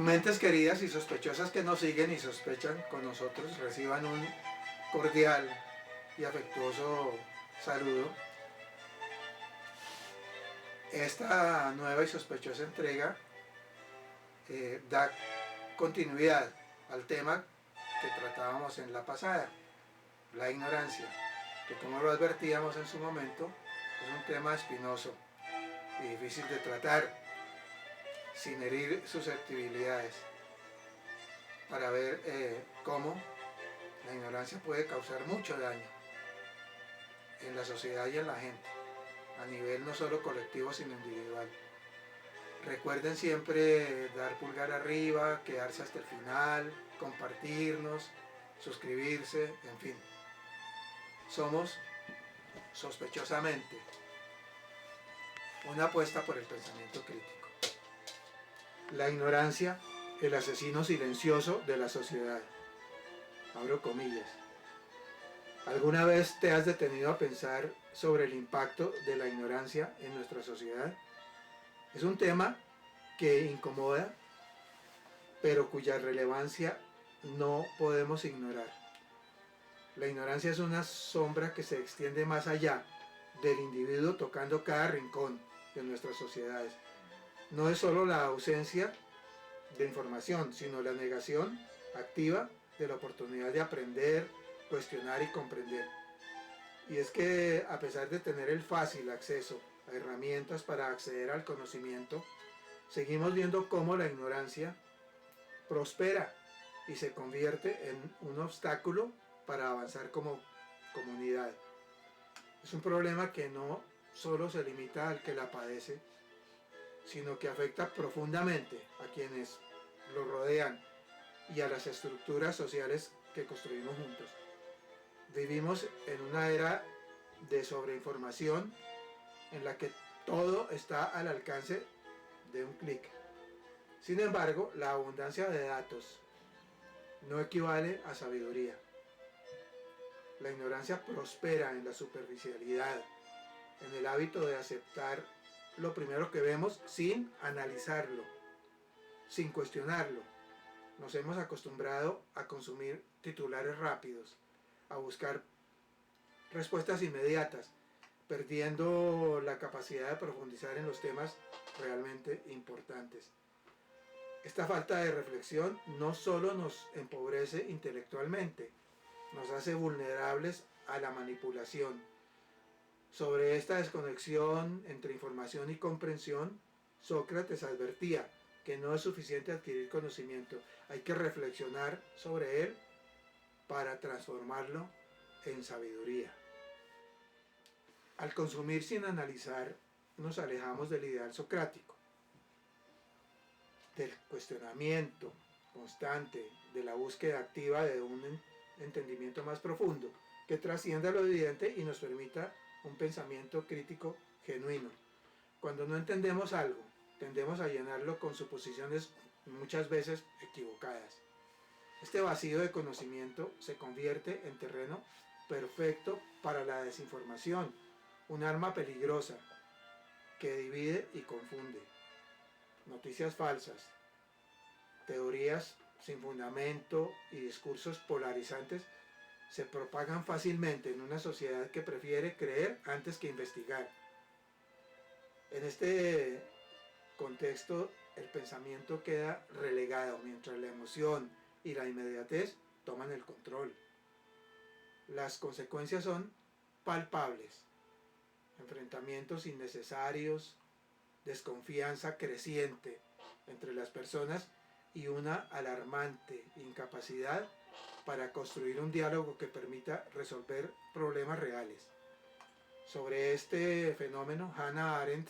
Mentes queridas y sospechosas que nos siguen y sospechan con nosotros, reciban un cordial y afectuoso saludo. Esta nueva y sospechosa entrega da continuidad al tema que tratábamos en la pasada, la ignorancia, que como lo advertíamos en su momento, es un tema espinoso y difícil de tratar sin herir susceptibilidades, para ver cómo la ignorancia puede causar mucho daño en la sociedad y en la gente, a nivel no solo colectivo sino individual. Recuerden siempre dar pulgar arriba, quedarse hasta el final, compartirnos, suscribirse, en fin. Somos, sospechosamente, una apuesta por el pensamiento crítico. La ignorancia, el asesino silencioso de la sociedad. Abro comillas. ¿Alguna vez te has detenido a pensar sobre el impacto de la ignorancia en nuestra sociedad? Es un tema que incomoda, pero cuya relevancia no podemos ignorar. La ignorancia es una sombra que se extiende más allá del individuo, tocando cada rincón de nuestras sociedades. No es solo la ausencia de información, sino la negación activa de la oportunidad de aprender, cuestionar y comprender. Y es que a pesar de tener el fácil acceso a herramientas para acceder al conocimiento, seguimos viendo cómo la ignorancia prospera y se convierte en un obstáculo para avanzar como comunidad. Es un problema que no solo se limita al que la padece, sino que afecta profundamente a quienes lo rodean y a las estructuras sociales que construimos juntos. Vivimos en una era de sobreinformación en la que todo está al alcance de un clic. Sin embargo, la abundancia de datos no equivale a sabiduría. La ignorancia prospera en la superficialidad, en el hábito de aceptar lo primero que vemos sin analizarlo, sin cuestionarlo. Nos hemos acostumbrado a consumir titulares rápidos, a buscar respuestas inmediatas, perdiendo la capacidad de profundizar en los temas realmente importantes. Esta falta de reflexión no solo nos empobrece intelectualmente, nos hace vulnerables a la manipulación. Sobre esta desconexión entre información y comprensión, Sócrates advertía que no es suficiente adquirir conocimiento, hay que reflexionar sobre él para transformarlo en sabiduría. Al consumir sin analizar, nos alejamos del ideal socrático, del cuestionamiento constante, de la búsqueda activa de un entendimiento más profundo, que trascienda lo evidente y nos permita un pensamiento crítico genuino. Cuando no entendemos algo, tendemos a llenarlo con suposiciones muchas veces equivocadas. Este vacío de conocimiento se convierte en terreno perfecto para la desinformación, un arma peligrosa que divide y confunde. Noticias falsas, teorías sin fundamento y discursos polarizantes se propagan fácilmente en una sociedad que prefiere creer antes que investigar. En este contexto, el pensamiento queda relegado mientras la emoción y la inmediatez toman el control. Las consecuencias son palpables: enfrentamientos innecesarios, desconfianza creciente entre las personas y una alarmante incapacidad para construir un diálogo que permita resolver problemas reales. Sobre este fenómeno, Hannah Arendt,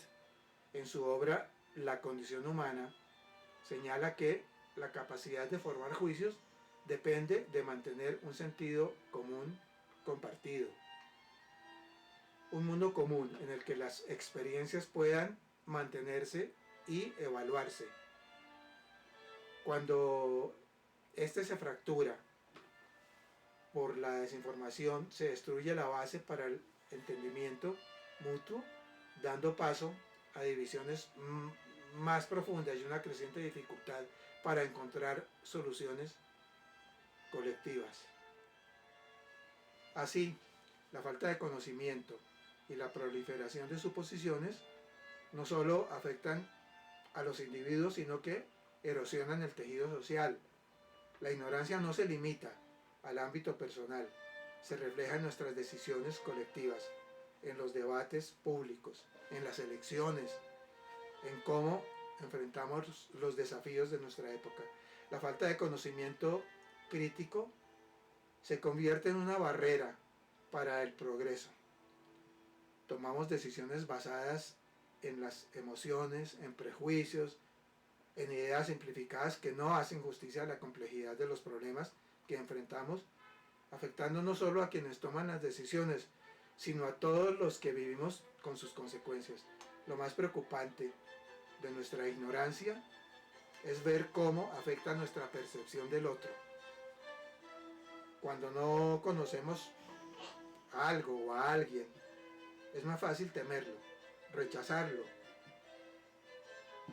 en su obra La condición humana, señala que la capacidad de formar juicios depende de mantener un sentido común compartido. Un mundo común en el que las experiencias puedan mantenerse y evaluarse. Cuando este se fractura por la desinformación, se destruye la base para el entendimiento mutuo, dando paso a divisiones más profundas y una creciente dificultad para encontrar soluciones colectivas. Así, la falta de conocimiento y la proliferación de suposiciones no solo afectan a los individuos, sino que erosionan el tejido social. La ignorancia no se limita al ámbito personal, se refleja en nuestras decisiones colectivas, en los debates públicos, en las elecciones, en cómo enfrentamos los desafíos de nuestra época. La falta de conocimiento crítico se convierte en una barrera para el progreso. Tomamos decisiones basadas en las emociones, en prejuicios, en ideas simplificadas que no hacen justicia a la complejidad de los problemas que enfrentamos, afectando no solo a quienes toman las decisiones, sino a todos los que vivimos con sus consecuencias. Lo más preocupante de nuestra ignorancia es ver cómo afecta nuestra percepción del otro. Cuando no conocemos a algo o a alguien, es más fácil temerlo, rechazarlo,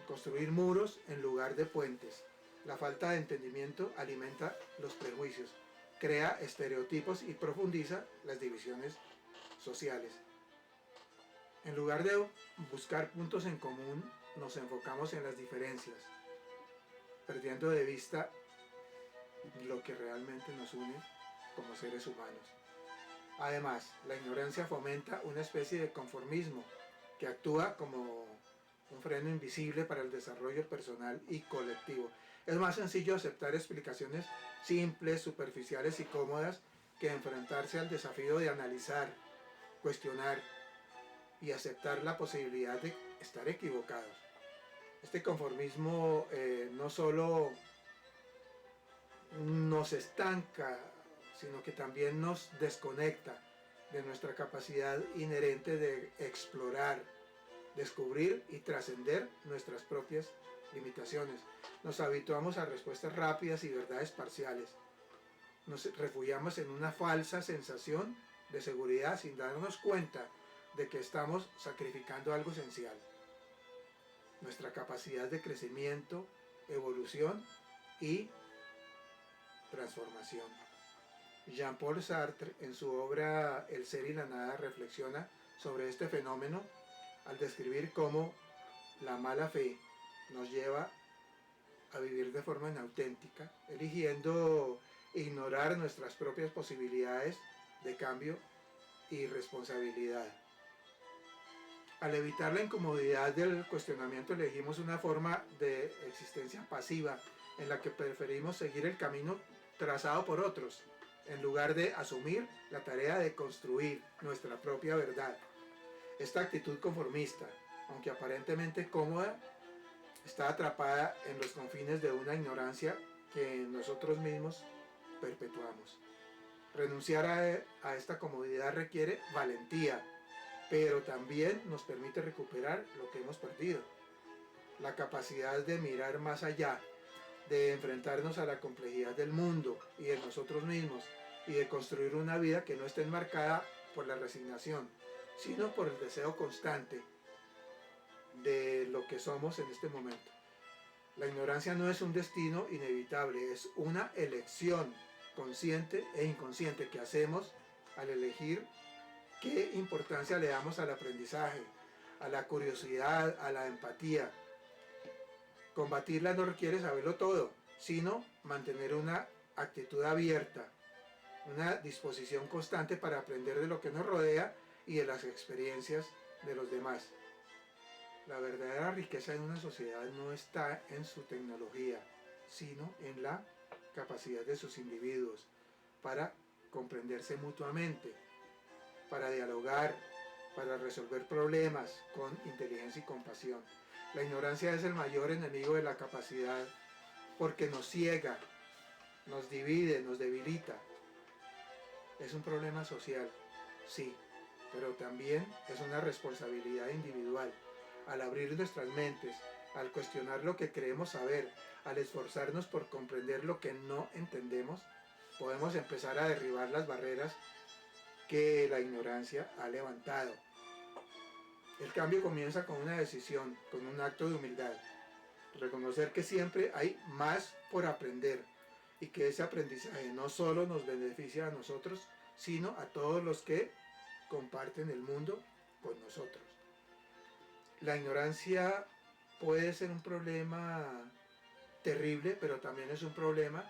construir muros en lugar de puentes. La falta de entendimiento alimenta los prejuicios, crea estereotipos y profundiza las divisiones sociales. En lugar de buscar puntos en común, nos enfocamos en las diferencias, perdiendo de vista lo que realmente nos une como seres humanos. Además, la ignorancia fomenta una especie de conformismo que actúa como un freno invisible para el desarrollo personal y colectivo. Es más sencillo aceptar explicaciones simples, superficiales y cómodas que enfrentarse al desafío de analizar, cuestionar y aceptar la posibilidad de estar equivocados. Este conformismo no solo nos estanca, sino que también nos desconecta de nuestra capacidad inherente de explorar, descubrir y trascender nuestras propias limitaciones. Nos habituamos a respuestas rápidas y verdades parciales. Nos refugiamos en una falsa sensación de seguridad sin darnos cuenta de que estamos sacrificando algo esencial: nuestra capacidad de crecimiento, evolución y transformación. Jean-Paul Sartre, en su obra El ser y la nada, reflexiona sobre este fenómeno al describir cómo la mala fe nos lleva a vivir de forma inauténtica, eligiendo ignorar nuestras propias posibilidades de cambio y responsabilidad. Al evitar la incomodidad del cuestionamiento, elegimos una forma de existencia pasiva en la que preferimos seguir el camino trazado por otros, en lugar de asumir la tarea de construir nuestra propia verdad. Esta actitud conformista, aunque aparentemente cómoda, está atrapada en los confines de una ignorancia que nosotros mismos perpetuamos. Renunciar a esta comodidad requiere valentía, pero también nos permite recuperar lo que hemos perdido: la capacidad de mirar más allá, de enfrentarnos a la complejidad del mundo y de nosotros mismos, y de construir una vida que no esté enmarcada por la resignación, sino por el deseo constante de lo que somos en este momento. La ignorancia no es un destino inevitable, es una elección consciente e inconsciente que hacemos al elegir qué importancia le damos al aprendizaje, a la curiosidad, a la empatía. Combatirla no requiere saberlo todo, sino mantener una actitud abierta, una disposición constante para aprender de lo que nos rodea y de las experiencias de los demás. La verdadera riqueza de una sociedad no está en su tecnología, sino en la capacidad de sus individuos para comprenderse mutuamente, para dialogar, para resolver problemas con inteligencia y compasión. La ignorancia es el mayor enemigo de la capacidad porque nos ciega, nos divide, nos debilita. Es un problema social, sí, pero también es una responsabilidad individual. Al abrir nuestras mentes, al cuestionar lo que creemos saber, al esforzarnos por comprender lo que no entendemos, podemos empezar a derribar las barreras que la ignorancia ha levantado. El cambio comienza con una decisión, con un acto de humildad. Reconocer que siempre hay más por aprender y que ese aprendizaje no solo nos beneficia a nosotros, sino a todos los que comparten el mundo con nosotros. La ignorancia puede ser un problema terrible, pero también es un problema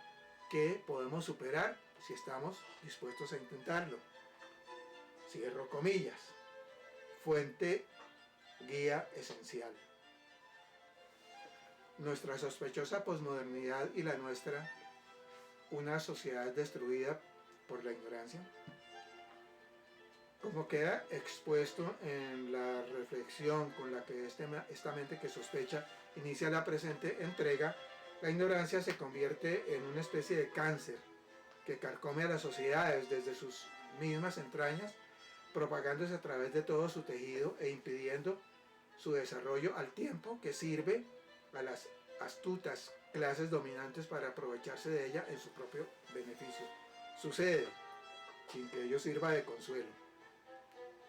que podemos superar si estamos dispuestos a intentarlo. Cierro comillas. Fuente, guía esencial. Nuestra sospechosa posmodernidad y la nuestra, una sociedad destruida por la ignorancia. Como queda expuesto en la reflexión con la que esta mente que sospecha inicia la presente entrega, la ignorancia se convierte en una especie de cáncer que carcome a las sociedades desde sus mismas entrañas, propagándose a través de todo su tejido e impidiendo su desarrollo al tiempo que sirve a las astutas clases dominantes para aprovecharse de ella en su propio beneficio. Sucede sin que ello sirva de consuelo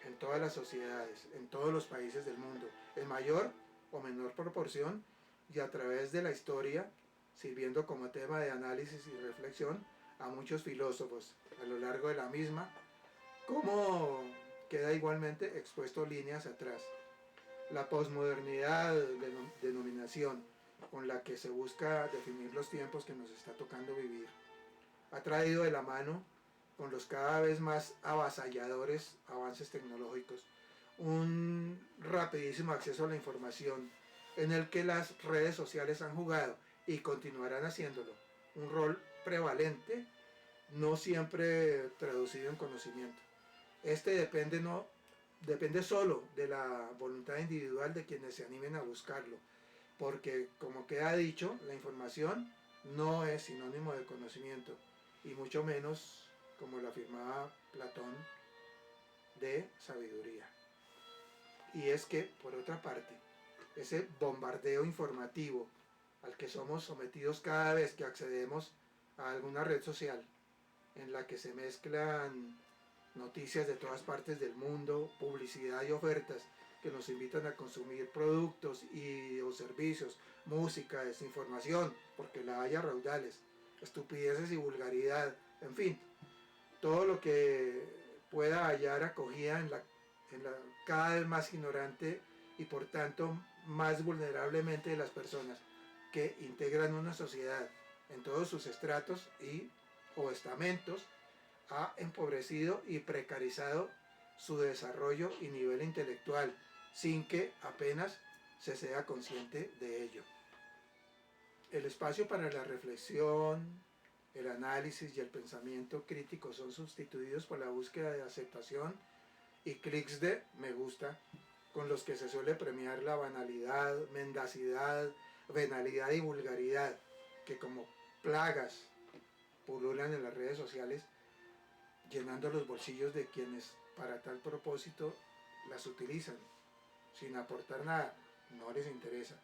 en todas las sociedades, en todos los países del mundo, en mayor o menor proporción y a través de la historia, sirviendo como tema de análisis y reflexión a muchos filósofos a lo largo de la misma, como queda igualmente expuesto líneas atrás. La posmodernidad, denominación con la que se busca definir los tiempos que nos está tocando vivir, ha traído de la mano con los cada vez más avasalladores avances tecnológicos un rapidísimo acceso a la información en el que las redes sociales han jugado y continuarán haciéndolo un rol prevalente, no siempre traducido en conocimiento. Este depende solo de la voluntad individual de quienes se animen a buscarlo, porque como queda dicho, la información no es sinónimo de conocimiento, y mucho menos, como lo afirmaba Platón, de sabiduría. Y es que, por otra parte, ese bombardeo informativo al que somos sometidos cada vez que accedemos a alguna red social, en la que se mezclan noticias de todas partes del mundo, publicidad y ofertas que nos invitan a consumir productos o servicios, música, desinformación, porque la haya raudales, estupideces y vulgaridad, en fin, todo lo que pueda hallar acogida en la cada vez más ignorante y por tanto más vulnerablemente de las personas que integran una sociedad en todos sus estratos o estamentos, ha empobrecido y precarizado su desarrollo y nivel intelectual, sin que apenas se sea consciente de ello. El espacio para la reflexión, el análisis y el pensamiento crítico son sustituidos por la búsqueda de aceptación y clics de me gusta, con los que se suele premiar la banalidad, mendacidad, venalidad y vulgaridad, que como plagas pululan en las redes sociales, llenando los bolsillos de quienes para tal propósito las utilizan, sin aportar nada, no les interesa,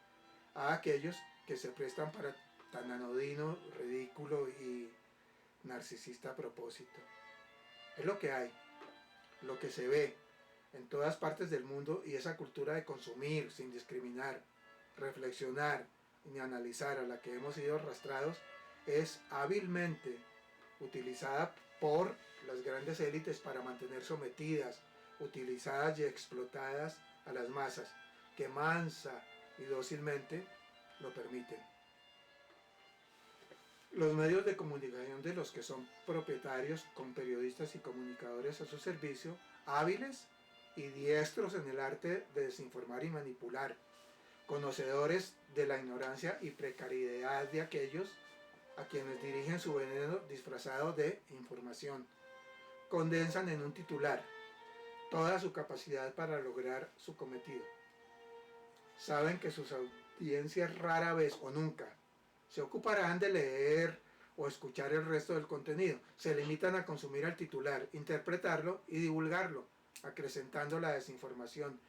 a aquellos que se prestan para tan anodino, ridículo y narcisista propósito. Es lo que hay, lo que se ve en todas partes del mundo, y esa cultura de consumir sin discriminar, reflexionar ni analizar a la que hemos sido arrastrados es hábilmente utilizada por las grandes élites para mantener sometidas, utilizadas y explotadas a las masas, que mansa y dócilmente lo permiten. Los medios de comunicación de los que son propietarios, con periodistas y comunicadores a su servicio, hábiles y diestros en el arte de desinformar y manipular, conocedores de la ignorancia y precariedad de aquellos a quienes dirigen su veneno disfrazado de información, condensan en un titular toda su capacidad para lograr su cometido. Saben que sus audiencias rara vez o nunca se ocuparán de leer o escuchar el resto del contenido. Se limitan a consumir el titular, interpretarlo y divulgarlo, acrecentando la desinformación.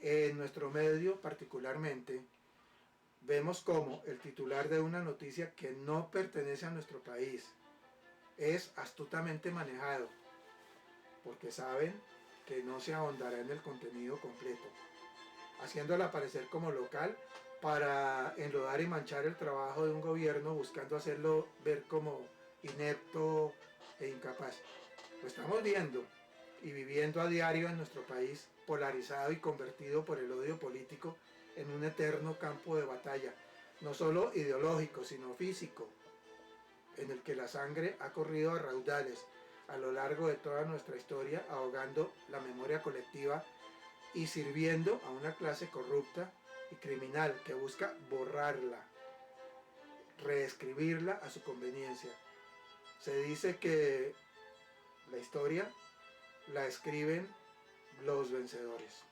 En nuestro medio particularmente, vemos cómo el titular de una noticia que no pertenece a nuestro país es astutamente manejado, porque saben que no se ahondará en el contenido completo. haciéndola aparecer como local para enlodar y manchar el trabajo de un gobierno, buscando hacerlo ver como inepto e incapaz. Lo estamos viendo y viviendo a diario en nuestro país, polarizado y convertido por el odio político en un eterno campo de batalla, no solo ideológico, sino físico, en el que la sangre ha corrido a raudales a lo largo de toda nuestra historia, ahogando la memoria colectiva y sirviendo a una clase corrupta y criminal que busca borrarla, reescribirla a su conveniencia. Se dice que la historia la escriben los vencedores.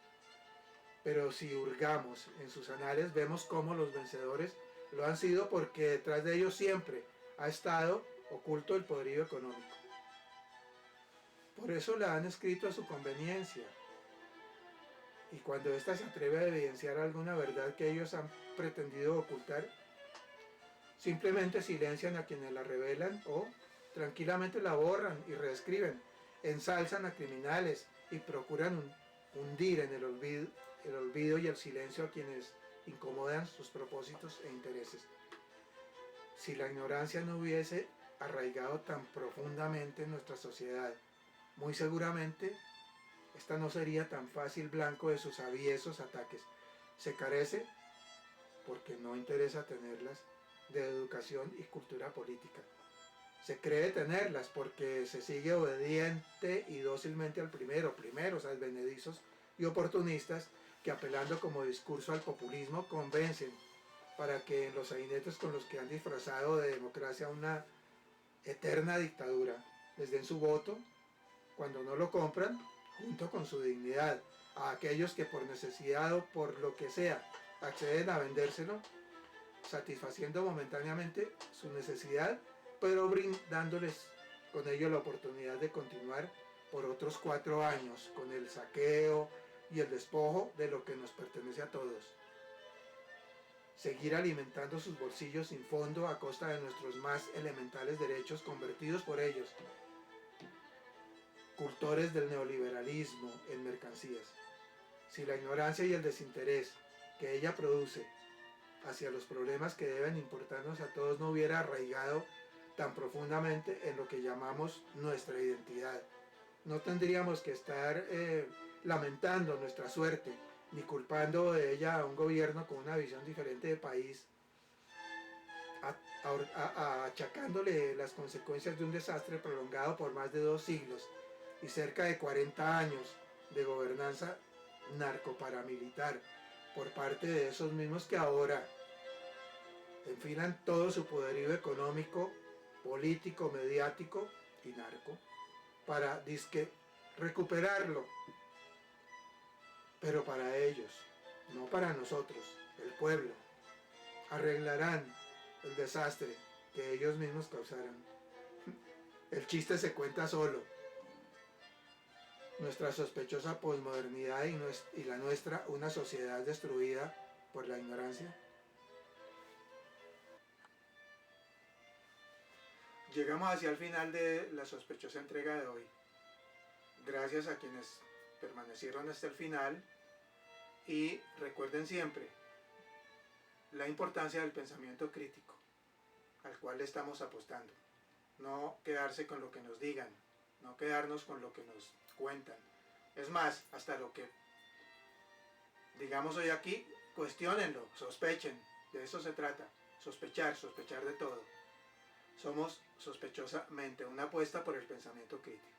Pero si hurgamos en sus anales, vemos cómo los vencedores lo han sido porque detrás de ellos siempre ha estado oculto el poderío económico. Por eso la han escrito a su conveniencia. Y cuando ésta se atreve a evidenciar alguna verdad que ellos han pretendido ocultar, simplemente silencian a quienes la revelan o tranquilamente la borran y reescriben, ensalzan a criminales y procuran hundir en el olvido y el silencio a quienes incomodan sus propósitos e intereses. Si la ignorancia no hubiese arraigado tan profundamente en nuestra sociedad, muy seguramente esta no sería tan fácil blanco de sus aviesos ataques. Se carece, porque no interesa tenerlas, de educación y cultura política. Se cree tenerlas porque se sigue obediente y dócilmente al primeros advenedizos y oportunistas que, apelando como discurso al populismo, convencen para que en los sainetes con los que han disfrazado de democracia una eterna dictadura les den su voto cuando no lo compran, junto con su dignidad, a aquellos que por necesidad o por lo que sea acceden a vendérselo, satisfaciendo momentáneamente su necesidad, pero brindándoles con ello la oportunidad de continuar por otros 4 años con el saqueo y el despojo de lo que nos pertenece a todos. Seguir alimentando sus bolsillos sin fondo a costa de nuestros más elementales derechos convertidos por ellos, cultores del neoliberalismo en mercancías. Si la ignorancia y el desinterés que ella produce hacia los problemas que deben importarnos a todos no hubiera arraigado tan profundamente en lo que llamamos nuestra identidad, no tendríamos que estar lamentando nuestra suerte, ni culpando de ella a un gobierno con una visión diferente de país, achacándole las consecuencias de un desastre prolongado por más de 2 siglos y cerca de 40 años de gobernanza narcoparamilitar por parte de esos mismos que ahora enfilan todo su poderío económico, político, mediático y narco para disque recuperarlo, pero para ellos, no para nosotros, el pueblo. Arreglarán el desastre que ellos mismos causaron. El chiste se cuenta solo. Nuestra sospechosa posmodernidad y la nuestra, una sociedad destruida por la ignorancia. Llegamos hacia el final de la sospechosa entrega de hoy. Gracias a quienes permanecieron hasta el final y recuerden siempre la importancia del pensamiento crítico al cual le estamos apostando. No quedarse con lo que nos digan, no quedarnos con lo que nos cuentan. Es más, hasta lo que digamos hoy aquí, cuestiónenlo, sospechen, de eso se trata, sospechar de todo. Somos sospechosamente una apuesta por el pensamiento crítico.